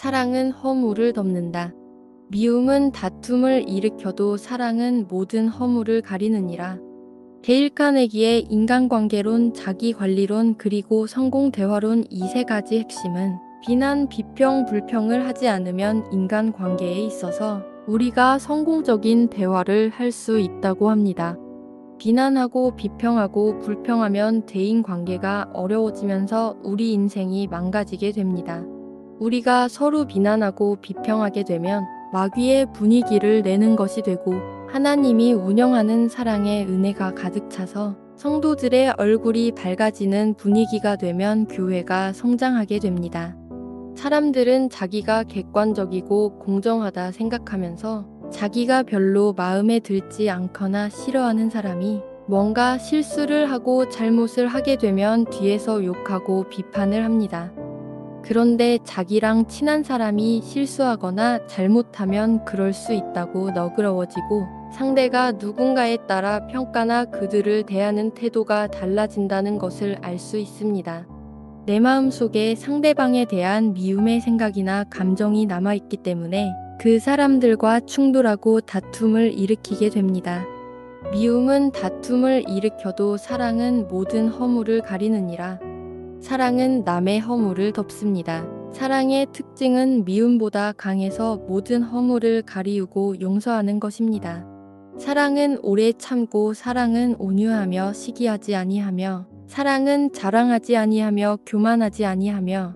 사랑은 허물을 덮는다. 미움은 다툼을 일으켜도 사랑은 모든 허물을 가리느니라. 데일 카네기의 인간관계론, 자기관리론, 그리고 성공대화론 이 세 가지 핵심은 비난, 비평, 불평을 하지 않으면 인간관계에 있어서 우리가 성공적인 대화를 할 수 있다고 합니다. 비난하고 비평하고 불평하면 대인관계가 어려워지면서 우리 인생이 망가지게 됩니다. 우리가 서로 비난하고 비평하게 되면 마귀의 분위기를 내는 것이 되고 하나님이 운영하는 사랑의 은혜가 가득 차서 성도들의 얼굴이 밝아지는 분위기가 되면 교회가 성장하게 됩니다. 사람들은 자기가 객관적이고 공정하다 생각하면서 자기가 별로 마음에 들지 않거나 싫어하는 사람이 뭔가 실수를 하고 잘못을 하게 되면 뒤에서 욕하고 비판을 합니다. 그런데 자기랑 친한 사람이 실수하거나 잘못하면 그럴 수 있다고 너그러워지고 상대가 누군가에 따라 평가나 그들을 대하는 태도가 달라진다는 것을 알 수 있습니다. 내 마음속에 상대방에 대한 미움의 생각이나 감정이 남아있기 때문에 그 사람들과 충돌하고 다툼을 일으키게 됩니다. 미움은 다툼을 일으켜도 사랑은 모든 허물을 가리느니라. 사랑은 남의 허물을 덮습니다. 사랑의 특징은 미움보다 강해서 모든 허물을 가리우고 용서하는 것입니다. 사랑은 오래 참고 사랑은 온유하며 시기하지 아니하며 사랑은 자랑하지 아니하며 교만하지 아니하며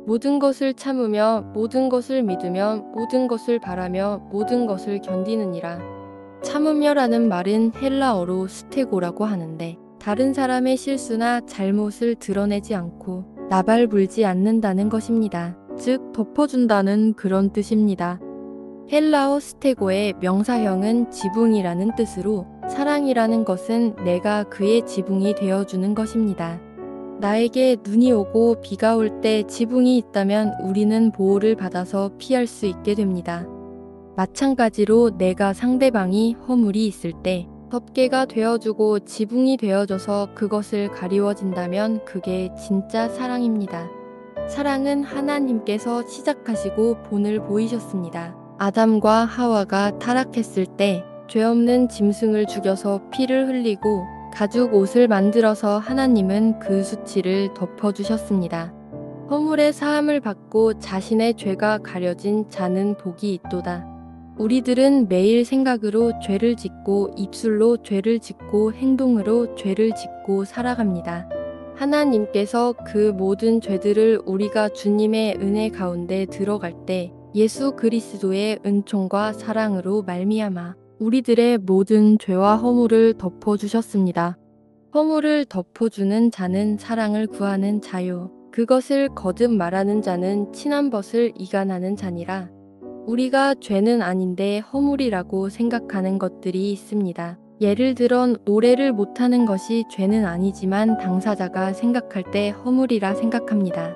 모든 것을 참으며 모든 것을 믿으며 모든 것을 바라며 모든 것을 견디느니라. 참으며라는 말은 헬라어로 스테고라고 하는데 다른 사람의 실수나 잘못을 드러내지 않고 나발불지 않는다는 것입니다. 즉 덮어준다는 그런 뜻입니다. 헬라어 스테고의 명사형은 지붕이라는 뜻으로 사랑이라는 것은 내가 그의 지붕이 되어주는 것입니다. 나에게 눈이 오고 비가 올 때 지붕이 있다면 우리는 보호를 받아서 피할 수 있게 됩니다. 마찬가지로 내가 상대방이 허물이 있을 때 덮개가 되어주고 지붕이 되어줘서 그것을 가리워진다면 그게 진짜 사랑입니다. 사랑은 하나님께서 시작하시고 본을 보이셨습니다. 아담과 하와가 타락했을 때 죄 없는 짐승을 죽여서 피를 흘리고 가죽 옷을 만들어서 하나님은 그 수치를 덮어주셨습니다. 허물의 사함을 받고 자신의 죄가 가려진 자는 복이 있도다. 우리들은 매일 생각으로 죄를 짓고 입술로 죄를 짓고 행동으로 죄를 짓고 살아갑니다. 하나님께서 그 모든 죄들을 우리가 주님의 은혜 가운데 들어갈 때 예수 그리스도의 은총과 사랑으로 말미암아 우리들의 모든 죄와 허물을 덮어주셨습니다. 허물을 덮어주는 자는 사랑을 구하는 자요. 그것을 거듭 말하는 자는 친한 벗을 이간하는 자니라. 우리가 죄는 아닌데 허물이라고 생각하는 것들이 있습니다. 예를 들어 노래를 못하는 것이 죄는 아니지만 당사자가 생각할 때 허물이라 생각합니다.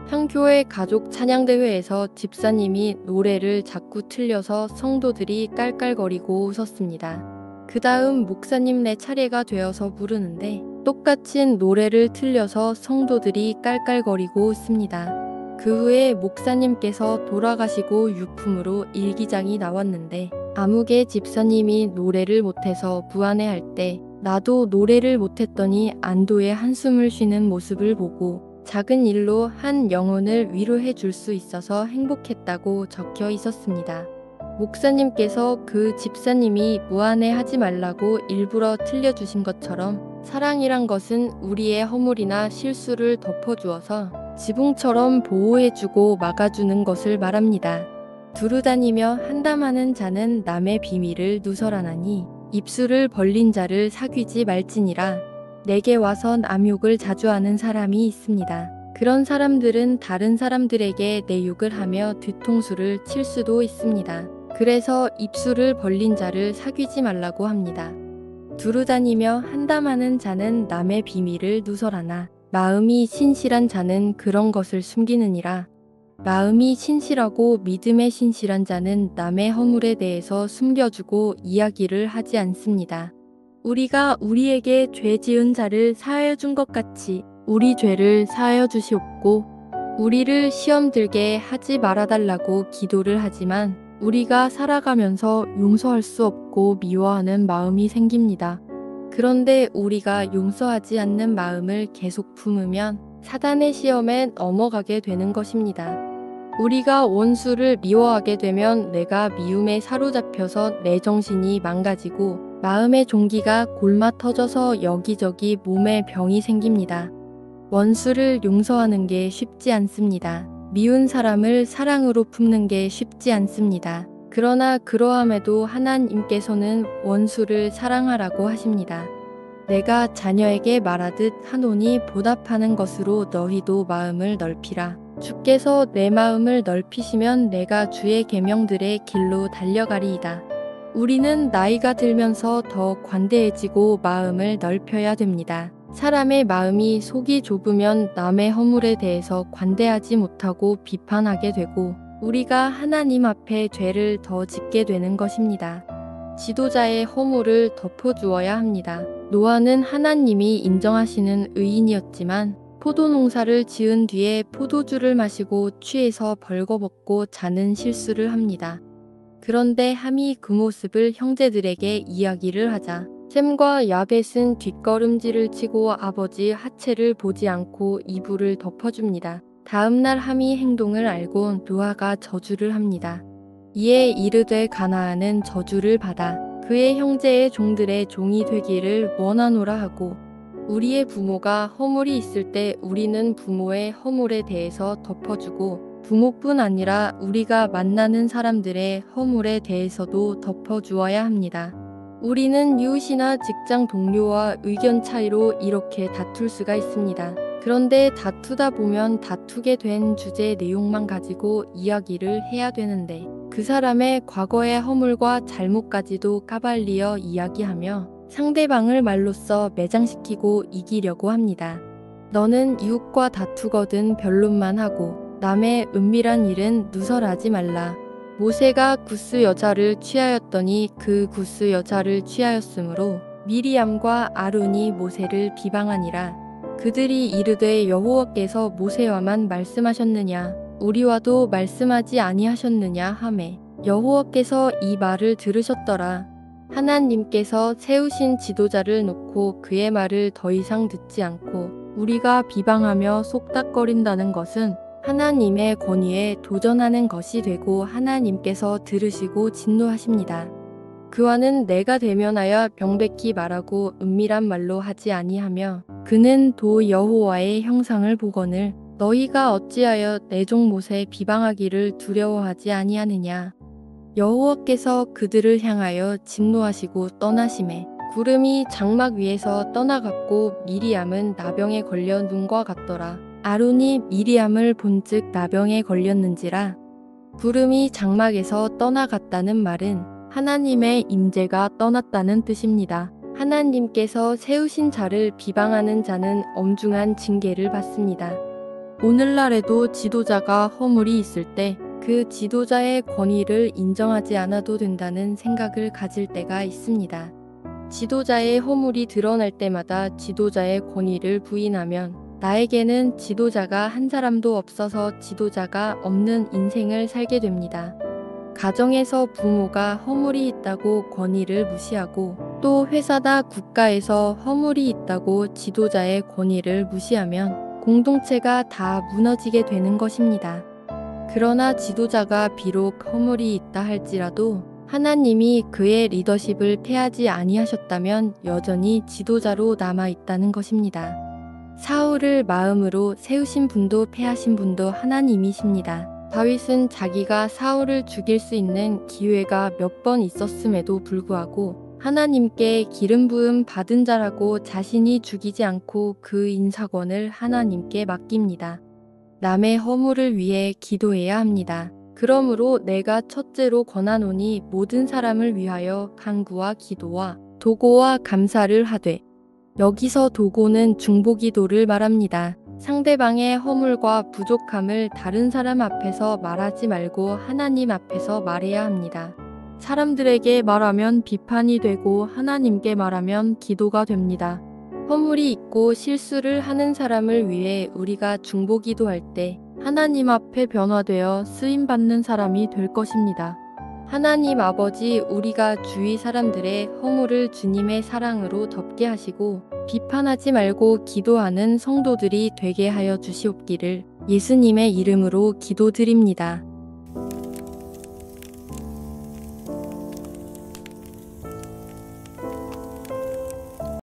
한 교회 가족 찬양대회에서 집사님이 노래를 자꾸 틀려서 성도들이 깔깔거리고 웃었습니다. 그 다음 목사님네 차례가 되어서 부르는데 똑같이 노래를 틀려서 성도들이 깔깔거리고 웃습니다. 그 후에 목사님께서 돌아가시고 유품으로 일기장이 나왔는데 아무개 집사님이 노래를 못해서 부안해할 때 나도 노래를 못했더니 안도의 한숨을 쉬는 모습을 보고 작은 일로 한 영혼을 위로해 줄 수 있어서 행복했다고 적혀 있었습니다. 목사님께서 그 집사님이 무안해 하지 말라고 일부러 틀려주신 것처럼 사랑이란 것은 우리의 허물이나 실수를 덮어주어서 지붕처럼 보호해주고 막아주는 것을 말합니다. 두루다니며 한담하는 자는 남의 비밀을 누설하나니 입술을 벌린 자를 사귀지 말지니라. 내게 와서 남욕을 자주 하는 사람이 있습니다. 그런 사람들은 다른 사람들에게 내 욕을 하며 뒤통수를 칠 수도 있습니다. 그래서 입술을 벌린 자를 사귀지 말라고 합니다. 두루다니며 한담하는 자는 남의 비밀을 누설하나 마음이 신실한 자는 그런 것을 숨기느니라. 마음이 신실하고 믿음에 신실한 자는 남의 허물에 대해서 숨겨주고 이야기를 하지 않습니다. 우리가 우리에게 죄 지은 자를 사하여 준 것 같이 우리 죄를 사하여 주시옵고 우리를 시험 들게 하지 말아달라고 기도를 하지만 우리가 살아가면서 용서할 수 없고 미워하는 마음이 생깁니다. 그런데 우리가 용서하지 않는 마음을 계속 품으면 사단의 시험에 넘어가게 되는 것입니다. 우리가 원수를 미워하게 되면 내가 미움에 사로잡혀서 내 정신이 망가지고 마음의 종기가 골마 터져서 여기저기 몸에 병이 생깁니다. 원수를 용서하는 게 쉽지 않습니다. 미운 사람을 사랑으로 품는 게 쉽지 않습니다. 그러나 그러함에도 하나님께서는 원수를 사랑하라고 하십니다. 내가 자녀에게 말하듯 하노니 보답하는 것으로 너희도 마음을 넓히라. 주께서 내 마음을 넓히시면 내가 주의 계명들의 길로 달려가리이다. 우리는 나이가 들면서 더 관대해지고 마음을 넓혀야 됩니다. 사람의 마음이 속이 좁으면 남의 허물에 대해서 관대하지 못하고 비판하게 되고 우리가 하나님 앞에 죄를 더 짓게 되는 것입니다. 지도자의 허물을 덮어주어야 합니다. 노아는 하나님이 인정하시는 의인이었지만 포도농사를 지은 뒤에 포도주를 마시고 취해서 벌거벗고 자는 실수를 합니다. 그런데 함이 그 모습을 형제들에게 이야기를 하자 셈과 야벳은 뒷걸음질을 치고 아버지 하체를 보지 않고 이불을 덮어줍니다. 다음날 함이 행동을 알고 노아가 저주를 합니다. 이에 이르되 가나안은 저주를 받아 그의 형제의 종들의 종이 되기를 원하노라 하고 우리의 부모가 허물이 있을 때 우리는 부모의 허물에 대해서 덮어주고 부모뿐 아니라 우리가 만나는 사람들의 허물에 대해서도 덮어주어야 합니다. 우리는 이웃이나 직장 동료와 의견 차이로 이렇게 다툴 수가 있습니다. 그런데 다투다 보면 다투게 된 주제 내용만 가지고 이야기를 해야 되는데 그 사람의 과거의 허물과 잘못까지도 까발리어 이야기하며 상대방을 말로써 매장시키고 이기려고 합니다. 너는 이웃과 다투거든 변론만 하고 남의 은밀한 일은 누설하지 말라. 모세가 구스 여자를 취하였더니 그 구스 여자를 취하였으므로 미리암과 아론이 모세를 비방하니라. 그들이 이르되 여호와께서 모세와만 말씀하셨느냐 우리와도 말씀하지 아니하셨느냐 하매 여호와께서 이 말을 들으셨더라. 하나님께서 세우신 지도자를 놓고 그의 말을 더 이상 듣지 않고 우리가 비방하며 속닥거린다는 것은 하나님의 권위에 도전하는 것이 되고 하나님께서 들으시고 진노하십니다. 그와는 내가 대면하여 명백히 말하고 은밀한 말로 하지 아니하며 그는 도 여호와의 형상을 보거늘 너희가 어찌하여 내 종 모세 비방하기를 두려워하지 아니하느냐. 여호와께서 그들을 향하여 진노하시고 떠나심에 구름이 장막 위에서 떠나갔고 미리암은 나병에 걸려 눈과 같더라. 아론이 미리암을 본즉 나병에 걸렸는지라. 구름이 장막에서 떠나갔다는 말은 하나님의 임재가 떠났다는 뜻입니다. 하나님께서 세우신 자를 비방하는 자는 엄중한 징계를 받습니다. 오늘날에도 지도자가 허물이 있을 때 그 지도자의 권위를 인정하지 않아도 된다는 생각을 가질 때가 있습니다. 지도자의 허물이 드러날 때마다 지도자의 권위를 부인하면 나에게는 지도자가 한 사람도 없어서 지도자가 없는 인생을 살게 됩니다. 가정에서 부모가 허물이 있다고 권위를 무시하고 또 회사나 국가에서 허물이 있다고 지도자의 권위를 무시하면 공동체가 다 무너지게 되는 것입니다. 그러나 지도자가 비록 허물이 있다 할지라도 하나님이 그의 리더십을 패하지 아니하셨다면 여전히 지도자로 남아 있다는 것입니다. 사울을 마음으로 세우신 분도 패하신 분도 하나님이십니다. 다윗은 자기가 사울을 죽일 수 있는 기회가 몇 번 있었음에도 불구하고 하나님께 기름 부음 받은 자라고 자신이 죽이지 않고 그 인사권을 하나님께 맡깁니다. 남의 허물을 위해 기도해야 합니다. 그러므로 내가 첫째로 권하노니 모든 사람을 위하여 간구와 기도와 도고와 감사를 하되 여기서 도고는 중보기도를 말합니다. 상대방의 허물과 부족함을 다른 사람 앞에서 말하지 말고 하나님 앞에서 말해야 합니다. 사람들에게 말하면 비판이 되고 하나님께 말하면 기도가 됩니다. 허물이 있고 실수를 하는 사람을 위해 우리가 중보기도할 때 하나님 앞에 변화되어 쓰임받는 사람이 될 것입니다. 하나님 아버지, 우리가 주위 사람들의 허물을 주님의 사랑으로 덮게 하시고 비판하지 말고 기도하는 성도들이 되게 하여 주시옵기를 예수님의 이름으로 기도드립니다.